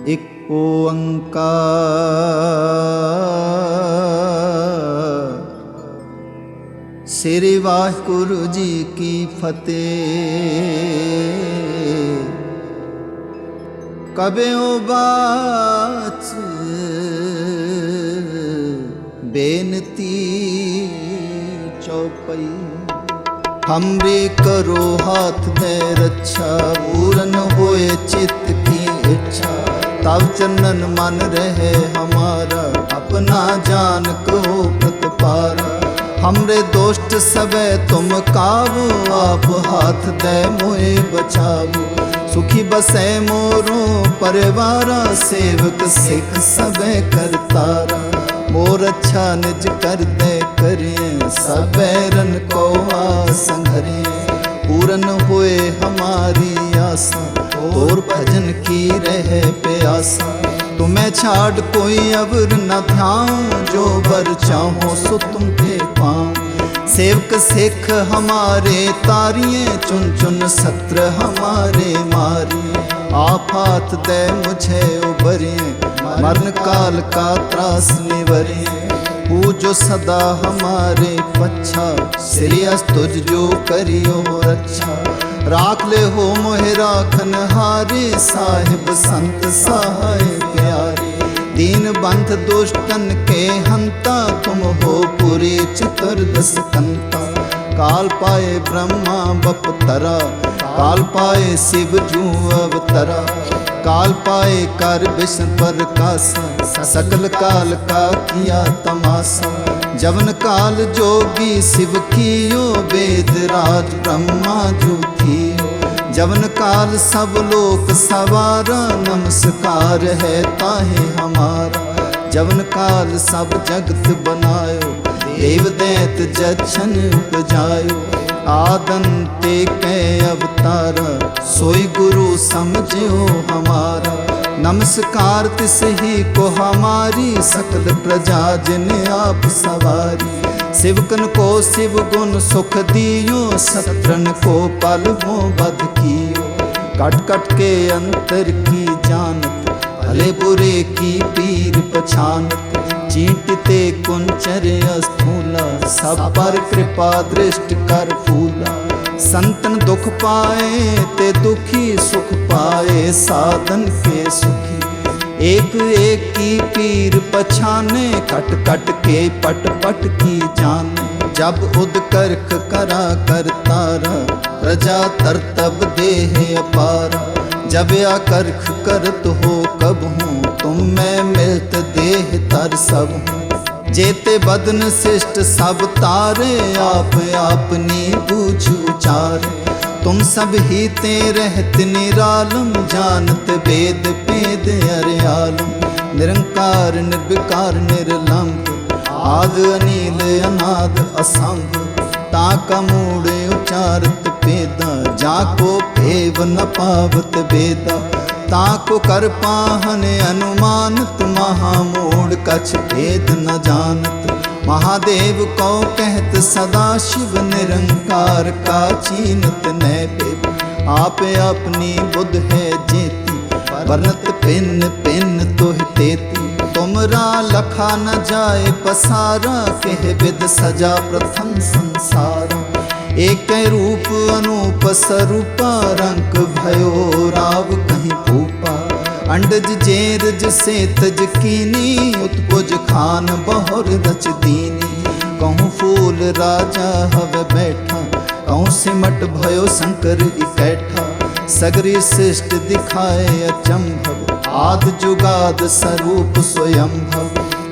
एक ओंकार। श्री वाहिगुरु जी की फतेह। कबियो बाच बेनती चौपई। हमरे करो हाथ में रक्षा, पूरन होए चित्त की इच्छा। तब चंदन मन रहे हमारा, अपना जान कहो प्रतिपारा। हमरे दोस्त सबे तुम काबू, आप हाथ दे मोए बचावो। सुखी बसे मोरो परिवारा, सेवक सिख सबे करतारा। मोर अच्छा निज कर दे करिए, सबैरन को संघरिए। पूरन होए हमारी आशा, तोर भजन की रहे प्यासा। तुम्हें छाड़ कोई अवर न ध्यान, जो बर चाहो सो तुम पे पाओ। सेवक सिख हमारे तारिये, चुन चुन सत्र हमारे मारिए। आप हाथ दे मुझे उबरिए, मरण काल का त्रास निवरिए। पूजो सदा हमारे पच्छा, श्री अस्तुज जो करियो रक्षा। राख ले हो मोहे राखन हारे, साहिब संत सहाय प्यारे। दीन बंध दुष्टन के हंता, तुम हो पूरे चतुर्दश कंता। काल पाए ब्रह्मा बपतरा, काल पाए शिव जू अवतरा। काल पाए कर विष्णु प्रकाशा, सकल काल का किया तमाशा। जवन काल जोगी शिव कियो, वेद राज ब्रह्मा जो थियो। जवन काल सब लोक सवारा, नमस्कार है ताहे हमारा। जवन काल सब जगत बनायो, देव दैत जछन उपजायो। आदंते कै अवतारा, सोई गुरु समझो हमारा। नमस्कार तिस ही को हमारी, सकल प्रजा जिन आप सवारी। शिवकन को शिव गुण सुख दियो, शत्रन को पल वो बध कियो। कट कट के अंतर की जानत, भले बुरे की पीर पछानत। चींटते कुंचर स्थूला, सब पर कृपा दृष्टि कर फूला। संतन दुख पाए ते दुखी, सुख पाए साधन के सुखी। एक एक की पीर पछाने, कट कट के पट पट की जाने। जब उद करख करा करतारा, प्रजा तरतब देह अपारा। जब या करख करत हो कब हूँ, तुम में मिलत देह तर सब हूँ। जेते बदन शिष्ट सब तारे, आप अपनी बूझ उचारे। तुम सब ही ते रहत निरालम, जानत वेद पेद अरयालम। निरंकार निर्विकार निर्लंब, आद अनील अनाद असंभ। ताका मूड उचारत पेदा, जाको भेव न पावत वेदा। ताको कर पाहन अनुमानत, महामूढ़ कछ भेद न जानत। महादेव को कहत सदा शिव, निरंकार का चीनत नै पेव। आप अपनी बुध है जेती, वर्णत पिन पिन तोह तेती। तुमरा लखा न जाए पसारा, कह विद सजा प्रथम संसारा। एक रूप अनूप स्वरूपा, रंक भयो राव कहीं भूपा। अंडज जेरज से तज कीनी, उत्पुज खान बहुर रच दीनी। कहूँ फूल राजा हवे बैठा, कहूँ सिमट भयो शंकर इकैठा। सगरी शिष्ट दिखाए अचंभव, आद जुगाद स्वरूप स्वयंभव।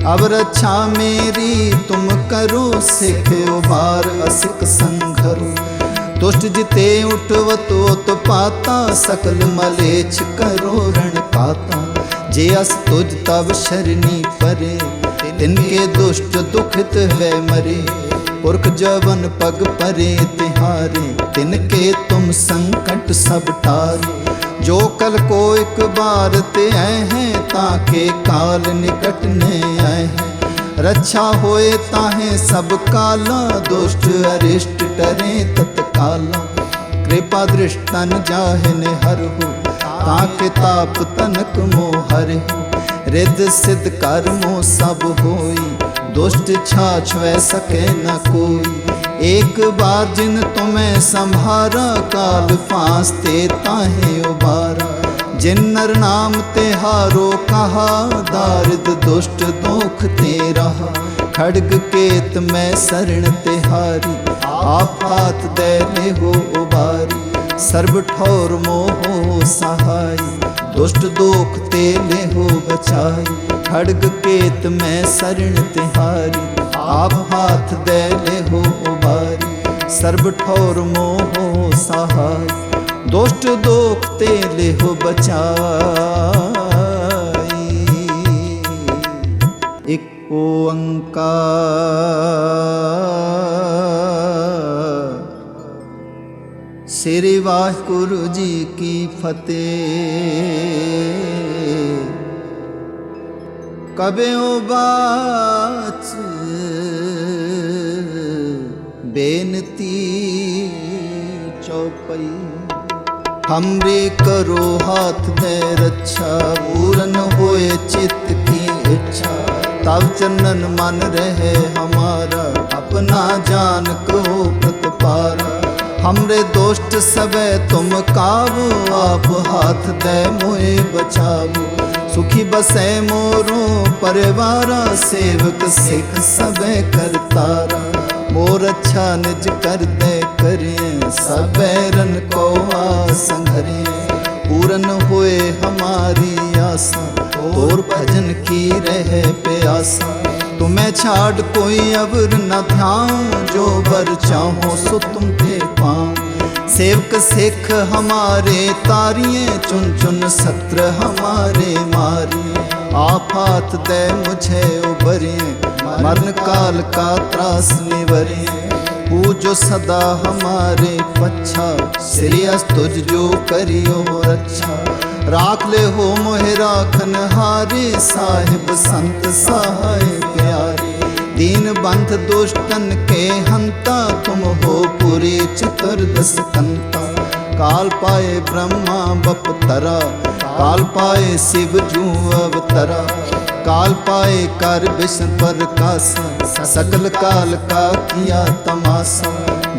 अब रक्षा मेरी तुम करो, सिख उबार असिक संघरो। दुष्ट जिते उठवत उत्पाता, सकल मलेच्छ करो रण काता। जे अस तुझ तब शरणी परे, तिनके दुष्ट दुखित है मरे। पुरख जवन पग परे तिहारे, तिनके तुम संकट सब टारे। जो कल को एक बार ते आए हैं, ताके काल निकट ने आए हैं। रक्षा होए ताहे सब काला, दुष्ट अरिष्ट डरे तत्काला। कृपा दृष्टन जाहिन हर हो, ताके ताप तनक मोहर रिद सिद्ध कर्मों सब होई दुष्ट छाछ वह सके न कोई एक बार जिन तुम्हें संभारा काल फांस ते ताहे उबारा जिन नर नाम ते हारो कहा दारिद दुष्ट दोख ते रहा खड़ग केत में शरण ते हारी आप हाथ दे ले हो उबारी सर्व ठौर मोह सहाय दुष्ट दोख ते ले हो बचाई खड़ग केत में शरण ते हारी आप हाथ दे ले हो उबारी सर्व ठौर मोह सहाय दुष्ट दोख ते ले हो बचाई। एक ओंकार श्री वाहिगुरु जी की फतेह। कबेओ बाच बेनती चौपई हमरे करो हाथ में रक्षा पूरन होए चित्त की इच्छा तब चरणन मन रहे हमारा अपना जान को प्रतिपारा हमरे दोस्त सबे तुम काबू आप हाथ दे मोए बचाबू सुखी बसे मोरो परिवारा सेवक सिख सबे करतारा मोर अच्छा निज कर दे करें सबैरन को संघरे पूरन होए हमारी आशा और भजन की रहे प्यासा तुम्हें छाड़ कोई अवर न ध्यान जो बर चाहो सो तुम ते पाओ सेवक सिख हमारे तारिये चुन चुन सत्र हमारे मारिए आप हाथ दे मुझे उबरिए मरण काल का त्रास निवरिए पूजो सदा हमारे पच्छा श्री तुझ जो करियो रक्षा राख ले हो मोहे राखन हारे साहिब संत सहाय प्यारे दीन बंध दुष्टन के हंता तुम हो पूरे चतुर्दश कंता काल पाए ब्रह्मा बपतरा काल पाए शिव जू अवतरा काल पाए कर विष्णु पर कासा सकल काल का किया तमाशा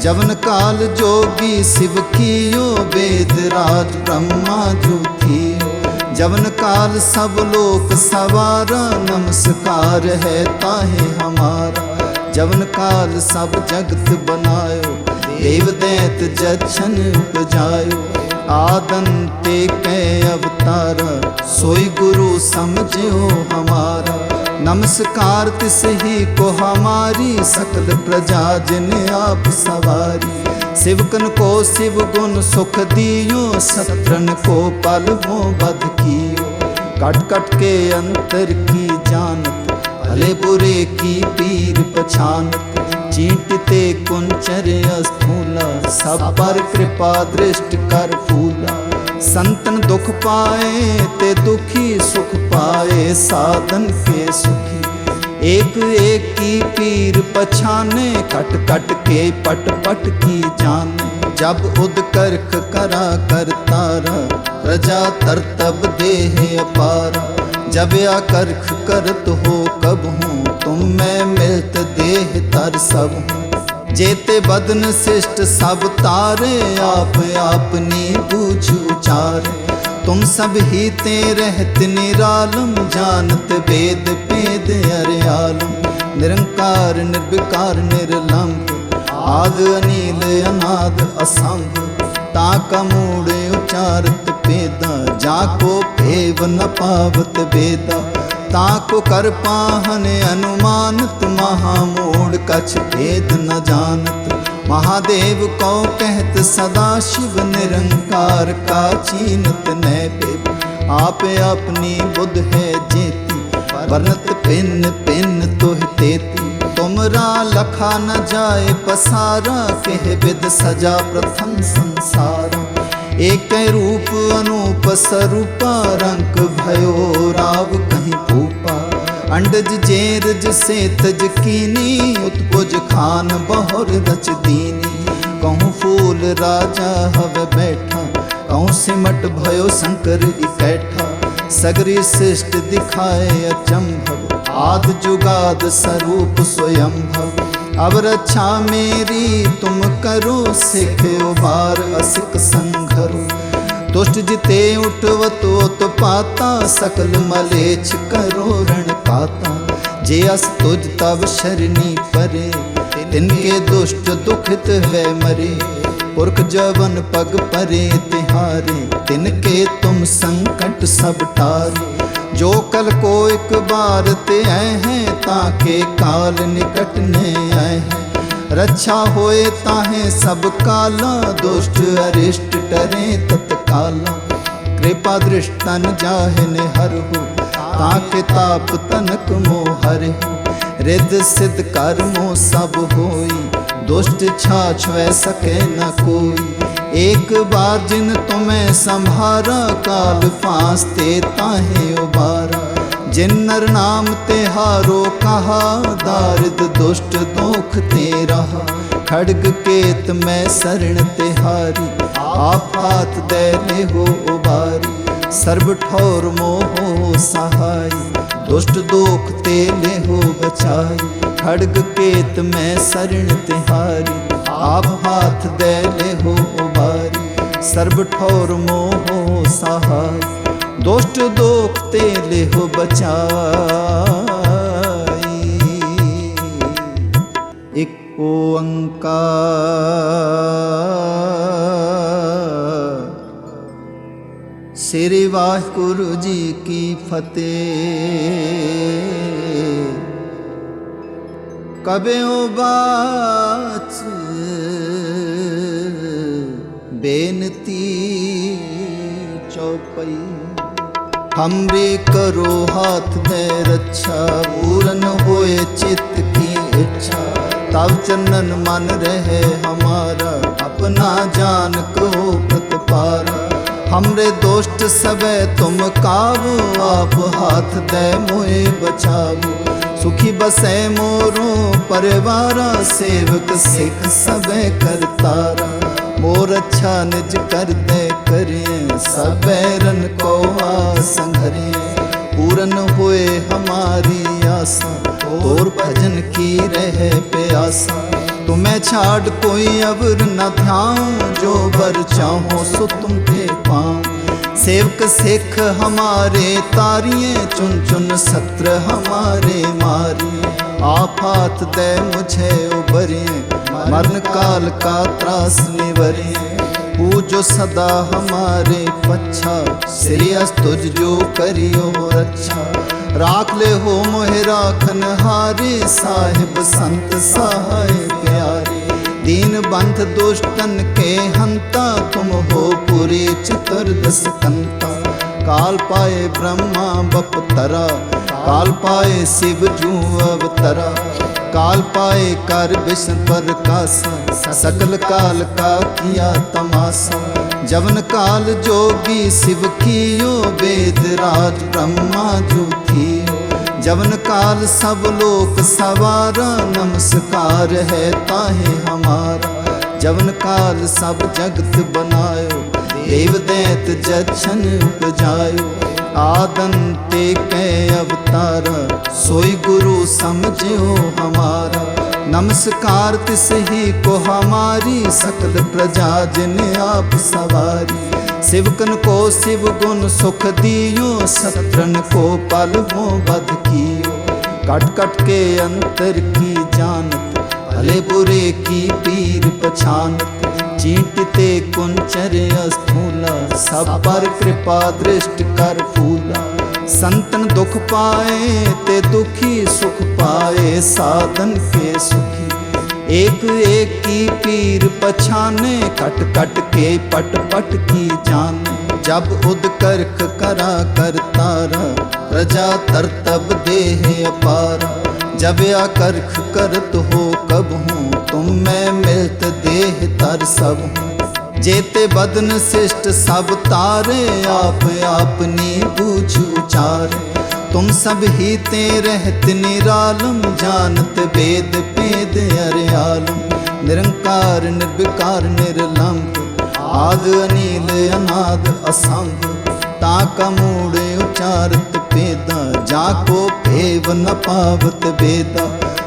जवन काल जोगी शिव कियो वेद राज ब्रह्मा जो थियो जवन काल सब लोक सवारा नमस्कार है ताहे हमारा जवन काल सब जगत बनायो देव दैत जछन उपजायो आदंते कै अवतारा सोई गुरु समझो हमारा नमस्कार तिस ही को हमारी सकल प्रजा जिन आप सवारी शिवकन को शिव गुण सुख दियो शत्रन को पल वो बध कियो कट कट के अंतर की जानत भले बुरे की पीर पछानत चींटते कुंचर स्थूला सब पर कृपा दृष्ट कर फूला संतन दुख पाए ते दुखी सुख पाए साधन के सुखी एक एक की पीर पछाने कट कट के पट पट की जाने जब उद करख करा कर तारा प्रजा तरतब देह अपारा जब या करख करत हो कब हूँ तुम में मिलत देह तर सब हूँ जेते बदन शिष्ट सब तारे आप अपनी बूझ उचारे तुम सब ही ते रहत निरालम जानत वेद पेद अरयालम निरंकार निर्विकार निर्लंब आद अनील अनाद असंग ताका मूड उचारत पेदा जाको भेव न पावत वेदा ताको कर पाहन अनुमानत महामूढ़ कछ भेद न जानत महादेव को कहत सदा शिव निरंकार का चीनत नय पेव आप अपनी बुध है जेती वर्णत पिन पिन तोह तेती तुमरा लखा न जाए पसारा कह विद सजा प्रथम संसारा एक रूप अनूप स्वरूपा रंक भयो राव कहीं भूपा अंडज जेरज से तज कीनी उत्पुज खान बहुर रच दीनी कहूँ फूल राजा हव बैठा कहूँ भौ सिमट भयो शंकर इकैठा, सगरी सृष्टि दिखाए अचंभव, आद जुगाद स्वरूप स्वयंभव। अब रक्षा मेरी तुम करो, सिखे उबार असिक संघरो। दुष्ट जिते उठवतो तो पाता, सकल मलेच्छ करो रण काता। जे अस तुझ तब शरणी परे, तिनके दुष्ट दुखित है मरे। पुरख जवन पग परे तिहारे, तिनके तुम संकट सब टारे। जो कल को एक बार ते आए हैं, ताके काल निकट ने आए हैं। रक्षा होए ताहे सब काला, दुष्ट अरिष्ट टरे तत्काला। कृपा दृष्टन जाहिन हरहु, ताके ताप तनक मोह हरहु। रिद्ध सिद्ध कर्मों सब होई, दुष्ट छाछ वै सके न कोई। एक बार जिन तुम्हें संभारा, काल फांस ते ताहे उबारा। जिन नर नाम ते हारो कहा, दारिद दुष्ट दोख ते रहा। खड्ग केत में शरण तिहारी, आप हाथ दे ले हो उबारी। सर्व ठौर मोह सहाय, दुष्ट दोख ते ले हो बचाई। खड्ग केत में शरण तिहारी, आप हाथ दे ले हो उबारी। सर्व ठौर मोह सहाय, दुष्ट दोख ते ले हो बचाई। एक ओंकार श्री वाहिगुरु जी की फतेह। कबेओ बाच बेनती चौपई, हमरे करो हाथ में रक्षा। पूरन होए चित्त की इच्छा, तब चरणन मन रहे हमारा। अपना जान को प्रतिपारा, हमरे दोस्त सबे तुम काबू। आप हाथ दे मोए बचावो, सुखी बसे मोरो परिवारा। सेवक सिख सबे करतारा, मोर अच्छा निज कर दे करिए। सबैरन को संघरिए, पूरन होए हमारी आशा। तोर भजन की रहे प्यासा, तुम्हें छाड़ कोई अवर न ध्यान। जो बर चाहो सो तुम पे पाओ। सेवक सिख हमारे तारिये, चुन चुन सत्र हमारे मारिए। आप हाथ दे मुझे उबरिए, मरण काल का त्रास निवरिए। पूजो सदा हमारे पच्छा, श्री तुझ जो करियो रक्षा। राख ले हो मोहे राखन हारे, साहिब संत सहाय प्यारे। दीन बंध दुष्टन के हंता, तुम हो पूरे चतुर्दश कंता। काल पाए ब्रह्मा बपतरा, काल पाए शिव जू अवतरा। काल पाए कर विष्णु पर कासा, सकल काल का किया तमाशा। जवन काल जोगी शिव कियो, वेद राज ब्रह्मा जो थियो। जवन काल सब लोक सवारा, नमस्कार है ताहे हमारा। जवन काल सब जगत बनायो, देव दैत जछन उपजायो। आदंते कै अवतारा, सोई गुरु समझो हमारा। नमस्कार तिस ही को हमारी, सकल प्रजा जिन आप सवारी। शिवकन को शिव गुण सुख दियो, शत्रन को पल वो बध कियो। कट कट के अंतर की जानत, भले बुरे की पीर पछानत। चींटते कुंचर स्थूला, सब पर कृपा दृष्टि कर फूला। संतन दुख पाए ते दुखी, सुख पाए साधन के सुखी। एक एक की पीर पछाने, कट कट के पट पट की जाने। जब उद करख करा कर तारा, प्रजा तरतब देह अपारा। जब या करख करत हो कब हूँ, तुम मैं मिलत देह तर सब हूँ। जेते बदन शिष्ट सब तारे, आप आपनी बूझ उचारे। तुम सब ही ते रहत निरालम, जानत वेद पेद अरयालम। निरंकार निर्विकार निर्लंब, आद अनील अनाद असंभ, ताका मूढ़ उचारत पेदा, जाको भेव न पावत बेदा,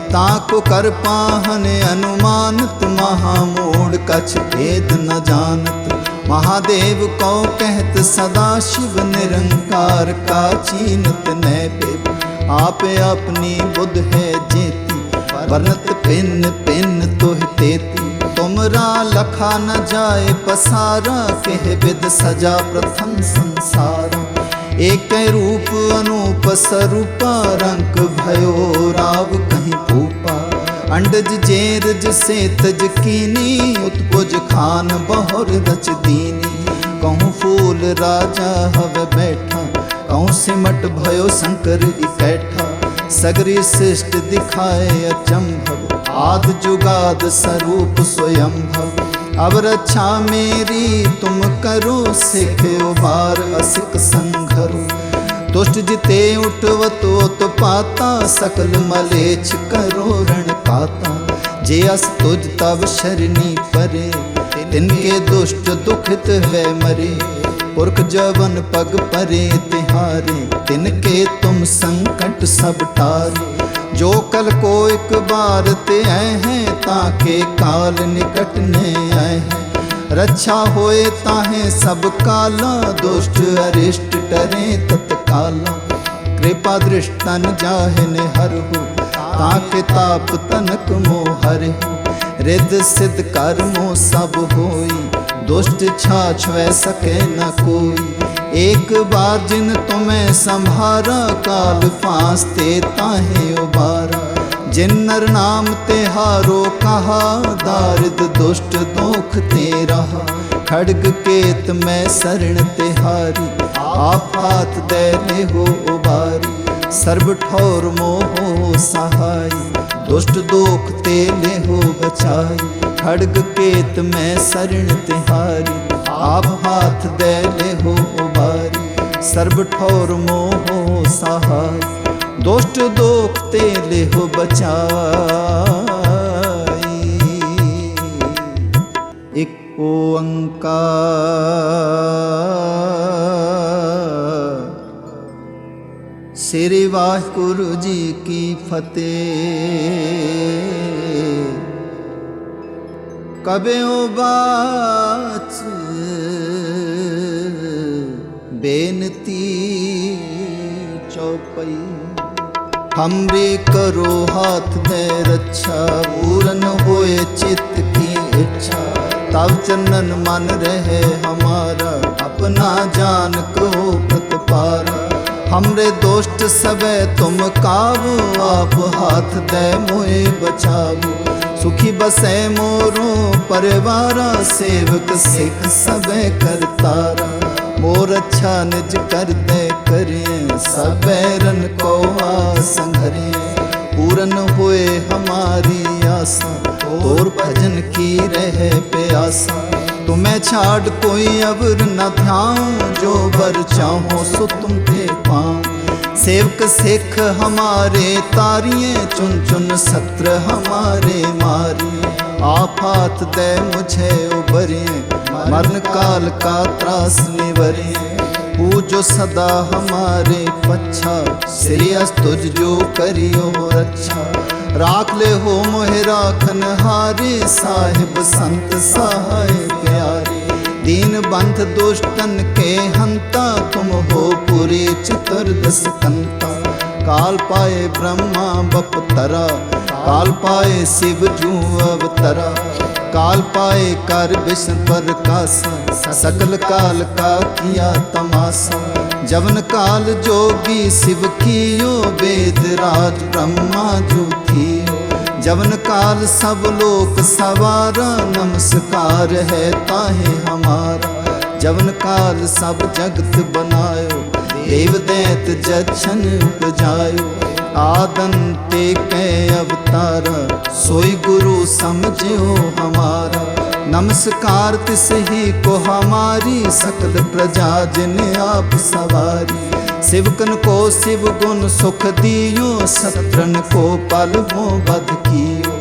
ताको कर पाहन अनुमानत, महामूढ़ कछ भेद न जानत। महादेव को कहत सदा शिव, निरंकार का चीनत नै पेव, आप अपनी बुध है जेती, वर्णत भिन्न भिन्न तोह तेती। तुमरा लखा न जाए पसारा, कह विद सजा प्रथम संसारा। एक रूप अनूप स्वरूपा, रंक भयो राव कहीं भूपा। अंडज जेरज से तज कीनी, उत्पुज खान बहुर रच दीनी। कहूँ फूल राजा हव बैठा, कहूँ सिमट भयो शंकर इकैठा। सगरी सृष्टि दिखाए अचंभव, आद जुगाद स्वरूप स्वयंभव। अब रक्षा मेरी तुम करो, सिख उबार असिक संघरो। दुष्ट जिते उठवत उत्पाता, सकल मलेच्छ करो रण काता। जे अस तुझ तब शरणी परे, तिनके दुष्ट दुखित है मरे। पुरख जवन पग परे तिहारे, तिनके तुम संकट सब टारे। जो कल को एक बार ते आए हैं, ताके काल निकट ने आए हैं। रक्षा होए ताहे सब काला, दुष्ट अरिष्ट डरे तत्काला। कृपा दृष्टन जाहे ने हर हो, ताके ताप तनक मोहर हो। रिद्ध सिद्ध कर्मो सब होई, दुष्ट छाछ वै सके न कोई। एक बार जिन तुम्हें संभारा, काल फांस ते ताहे उबारा। जिन नर नाम ते हारो कहा, दारिद दुष्ट दोख ते रहा। खड्ग केत में शरण ते हारी, आप हाथ दे ले हो उबारी। सर्व ठौर मोह सहाय, दुष्ट दोख ते ले हो बचाई। खड्ग केत में शरण तिहारी, आप हाथ दे ले हो उबारी। सर्व ठौर मोह सहाय, दुष्ट दोख ते ले हो बचाई। एक ओंकार श्री वाहिगुरु जी की फतेह। कबेओ बाच बेनती चौपई, हमरे करो हाथ में रक्षा। पूरन होए चित्त की इच्छा, तब चरणन मन रहे हमारा। अपना जान को प्रतिपारा, हमरे दोस्त सबे तुम काबू। आप हाथ दे मोए बचावो, सुखी बसे मोरो परिवारा। सेवक सिख सबे करतारा, मोर अच्छा निज कर दे करिए। सबैरन को संघरे, पूरन होए हमारी आशा। तोर भजन की रहे प्यासा, तुम्हें छाड़ कोई अवर न ध्याऊं। जो बर चाहो सो तुम पे पाऊं। सेवक सिख हमारे तारिये, चुन चुन सत्र हमारे मारिए। आप हाथ दे मुझे उबरिए, मरण काल का त्रास निवरिए। पूजो सदा हमारे पच्छा, श्रेयस तुझ जो करियो रक्षा। राख ले हो मोहे राखन हारे, साहिब संत सहाय प्यारे। दीन बंध दुष्टन के हंता, तुम हो पुरी चतुर्दश कंता। काल पाए ब्रह्मा बपतरा, काल पाए शिव जू अवतरा। काल पाए कर विष्णु प्रकाशा, सकल काल का किया तमाशा। जवन काल जोगी शिव कियो, वेद राज ब्रह्मा जो थियो। जवन काल सब लोक सवारा, नमस्कार है ताहे हमारा। जवन काल सब जगत बनायो, देव दैत जछन उपजायो। आदंते कै अवतारा, सोई गुरु समझो हमारा। नमस्कार तिस ही को हमारी, सकल प्रजा जिन आप सवारी। शिवकन को शिव गुण सुख दियो, शत्रन को पल वो बध कियो।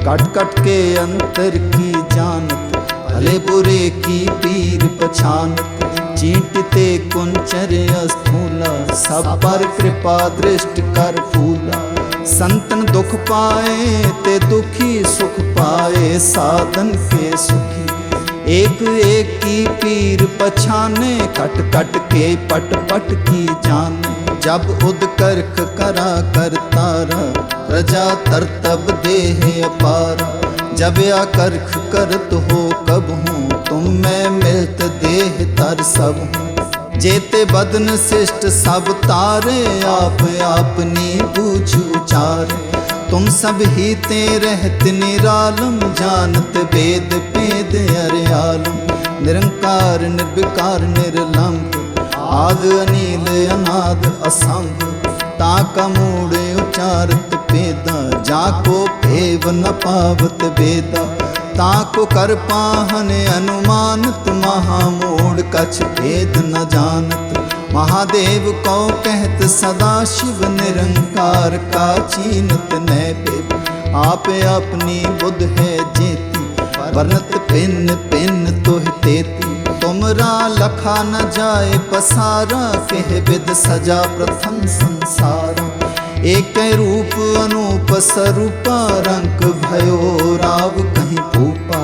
कट कट के अंतर की जानत, भले बुरे की पीर पछानत, चींटते कुंचर स्थूला, सब पर कृपा दृष्ट कर फूला। संतन दुख पाए ते दुखी सुख पाए, साधन के सुखी। एक एक की पीर पछाने, कट कट के पट पट की जाने। जब उदकर्क करा कर तारा, प्रजा तरतब देह अपारा। जब आकर्ख करत हो कब हूँ, तुम मैं मिलत देह तर सब हूँ। जेते बदन शिष्ट सब तारे, आप आपनी बूझ उचारे। तुम सब ही ते रहत निरालम, जानत वेद पेद अर्यालम। निरंकार निर्विकार निर्लंब, आद अनील अनाद असंभ। ताका मूढ़ उचारत पेदा, जाको भेव न पावत वेदा। ताको कर पाहन अनुमानत, महामूढ़ कछ भेद न जानत। महादेव को कहत सदा शिव, निरंकार का चीनत नै पेव। आप अपनी बुद्ध है जेती, वर्णत पिन पिन तोह तेती। तुमरा लखा न जाए पसारा, कह विद सजा प्रथम संसारा। एक रूप अनूप स्वरूपा, रंक भयो राव कहीं भूपा।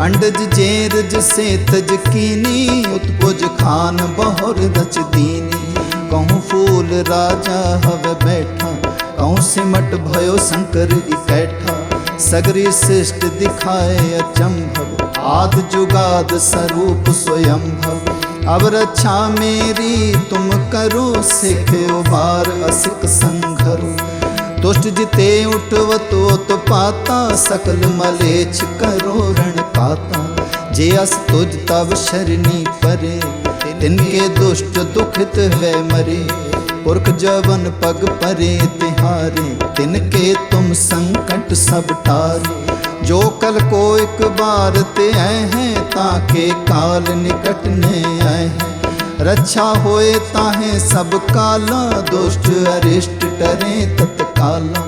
अंडज जेरज से तज कीनी, उत्पुज खान बहुर रच दीनी। कहूँ फूल राजा हव बैठा, कहूँ सिमट भयो शंकर इकैठा। सगरी सृष्ट दिखाए अचंभव, आद जुगाद स्वरूप स्वयंभव। अब रक्षा मेरी तुम करो, सिख उबार असिक संघरो। दुष्ट जिते उठवत उत्पाता, सकल मलेच्छ करो रण पाता। जे अस तुझ तब शरणी परे, तिनके दुष्ट दुखित है मरे। पुरख जवन पग परे तिहारे, तिनके तुम संकट सब टारे। जो कल को एक बार ते आए हैं, ताके काल निकट ने आए हैं। रक्षा होए ताहे सब काला, दुष्ट अरिष्ट डरे तत्काला।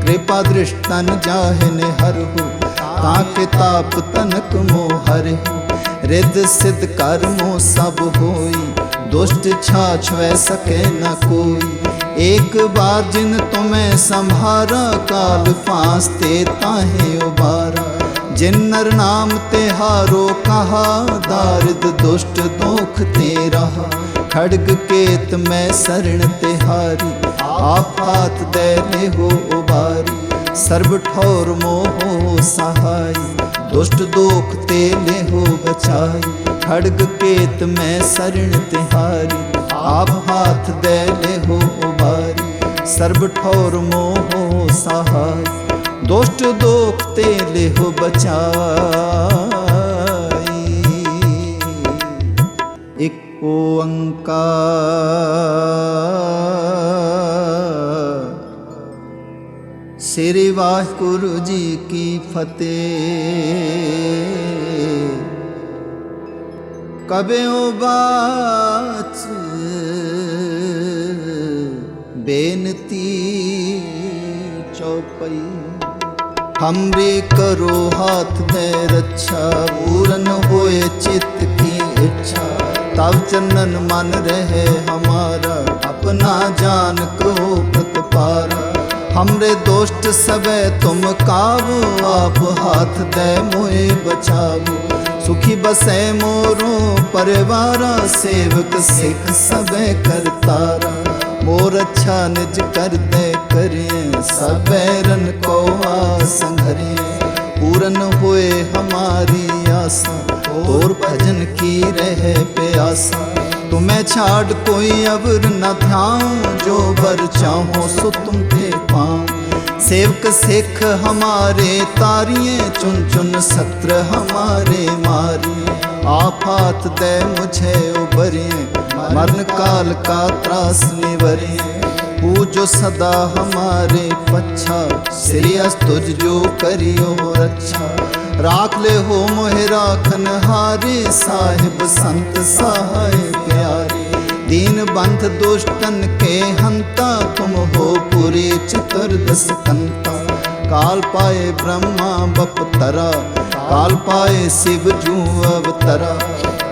कृपा दृष्टन जाहिने हरहु, ताके ताप तनक मोह हरहु। रिद्ध सिद्ध कर्मो सब होई, दुष्ट छाछ वै सके न कोई। एक बार जिन तुम्हें संभारा, काल फांसते ताहे उबारा। जिन नर नाम ते हारो कहा, दारिद दुष्ट दोख ते रहा। खड्ग केत मैं शरण ते हारी, आप हाथ दे ले हो उबारी। सर्व ठौर मोह सहाय, दुष्ट दोख ते ले हो बचाई। खड्ग केत मैं शरण ते हारी, आप हाथ दे ले हो उबारी। सर्व ठौर मोह सहाय, दुष्ट दोख ते ले हो बचाई। एक ओंकार श्री वाहिगुरु जी की फतेह। कबेओ बाच बेनती चौपई। हमरे करो हाथ में रक्षा, पूरन होए चित्त की इच्छा। तब चंदन मन रहे हमारा, अपना जान को प्रतिपारा। हमरे दोस्त सबे तुम काबू, आप हाथ दे मोए बचावो। सुखी बसे मोरो परिवारा, सेवक सिख सबे करतारा। मोर अच्छा निज कर दे करिए, सबैरन को संघरिए। पूरन होए हमारी आशा, तोर भजन की रहे प्यासा। तुम्हें छाड़ कोई अवर न ध्याऊं, जो बर चाहो सो तुम पे पाऊं। सेवक सिख हमारे तारिये, चुन चुन सत्र हमारे मारिए। आप हाथ दे मुझे उबरिए, मरण काल का त्रास निवरिए। पूजो सदा हमारे पच्छा, श्री अस तुझ जो करियो रक्षा। राख ले हो मोहे राखन हारे, साहिब संत सहाय प्यारे। दीन बंध दुष्टन के हंता, तुम हो पूरे चतुर्दश कंता। काल पाए ब्रह्मा बपतरा, काल पाए शिव जू अवतरा,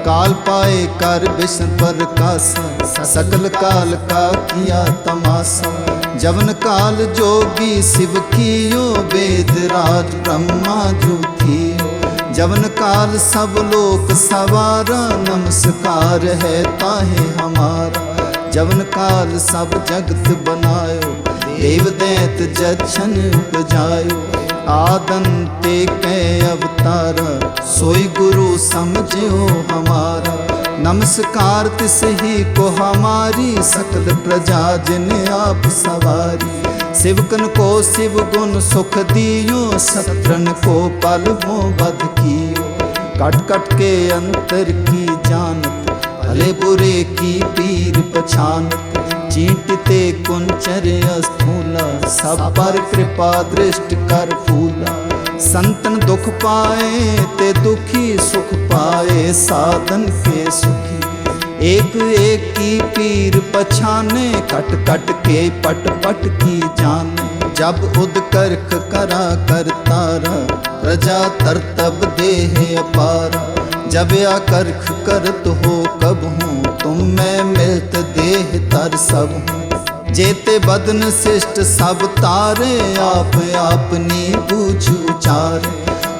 काल पाए कर विष्णु प्रकाशा, सकल काल का किया तमाशा। जवन काल जोगी शिव कियो, वेद राज ब्रह्मा जो थियो। जवन काल सब लोक सवारा, नमस्कार है ताहे हमारा। जवन काल सब जगत बनायो, देव दैत जछन उपजायो। आदंते कै अवतारा, सोई गुरु समझो हमारा। नमस्कार तिस ही को हमारी, सकल प्रजा जिन आप सवारी। शिवकन को शिव गुण सुख दियो, शत्रन को पल वो वध कियो। कट कट के अंतर की जानत, भले बुरे की पीर पछानत। चींटते कुंचर स्थूला, सब पर कृपा दृष्ट कर फूला। संतन दुख पाए ते दुखी, सुख पाए साधन के सुखी। एक एक की पीर पछाने, कट कट के पट पट की जाने। जब उद करख करा कर तारा, प्रजा तरतब देह अपारा। जब आकर्ख करत हो कब हूँ, तुम मैं मिलत देह तर सब हूँ। जेते बदन शिष्ट सब तारे, आप अपनी बूझ उचारे।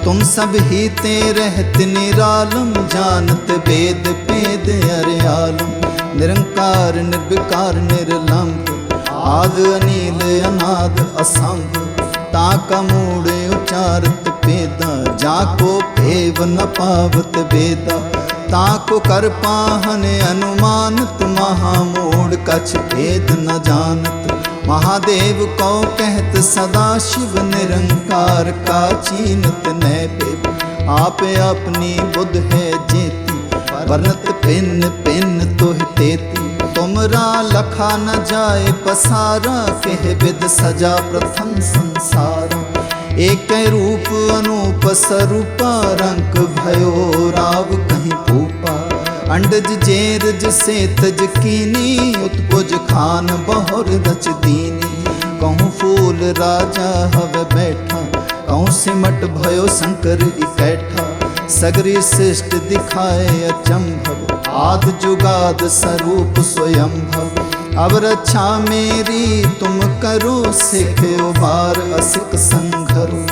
तुम सब ही ते रहत निरालम, जानत वेद पेद अरयालम। निरंकार निर्विकार निर्लंब, आद अनील अनाद असंभ। ताका मूड उचारत पेदा, जाको भेव न पावत वेदा। ताको कर पाहन अनुमानत, महामूढ़ कछ भेद न जानत। महादेव को कहत सदा शिव, निरंकार का चीनत न पेव। आप अपनी बुध है जेती, वर्णत पिन पिन तोह तेती। तुमरा लखा न जाए पसारा, कह विद सजा प्रथम संसारा। एक रूप अनूप स्वरूपा, रंक भयो राव कहीं भूपा। अंडज जेरज से तज कीनी, उत्पुज खान बहुर रच दीनी। कहूँ फूल राजा हव बैठा, कहूँ सिमट भयो शंकर इकैठा। सगरी सृष्टि दिखाए अचंभव, आद जुगाद स्वरूप स्वयंभव। अब रक्षा मेरी तुम करो, सिख उबार असिक संघरो।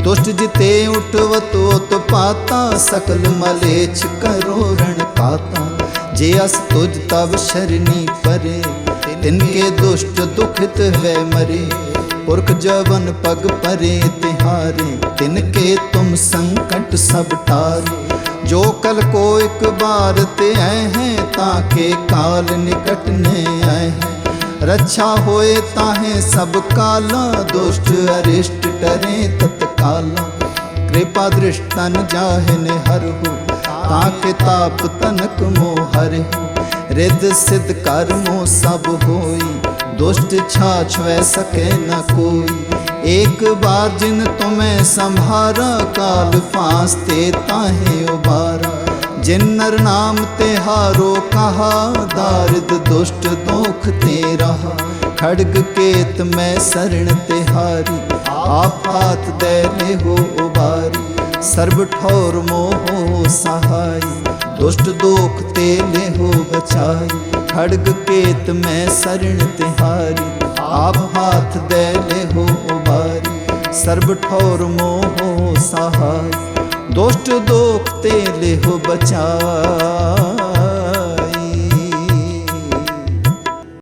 दुष्ट जिते उठवत उत्पाता, सकल मलेच्छ करो रण काता। जे अस तुझ तब शरणी परे, तिनके दुष्ट दुखित है मरे। पुरख जवन पग परे तिहारे, तिनके तुम संकट सब टारे। जो कल को एक बार ते आए हैं, ताके काल निकट ने आए हैं। रक्षा होए ताहे सब काला, दुष्ट अरिष्ट टरे तत्काला। कृपा दृष्टन जाहिन हरहु, ताके ताप तनक मोह हरहु। रिद्ध सिद्ध कर्मो सब होई, दुष्ट छाछ वै सके न कोई। एक बार जिन तुम्हें संभारा, काल फांस ते ताहे उबारा। जिन नर नाम ते हारो कहा, दारिद दुष्ट दोख ते रहा। खड्ग केत मैं शरण ते हारी, आप हाथ दे ले हो उबारी। सर्व ठौर मोह सहाय, दुष्ट दोख ते ले हो बचाई। खड्ग केत मैं शरण ते हारी, आप हाथ दे ले हो उबारी। सर्व ठौर मोह सहाय, दुष्ट दोख ते ले हो बचाई।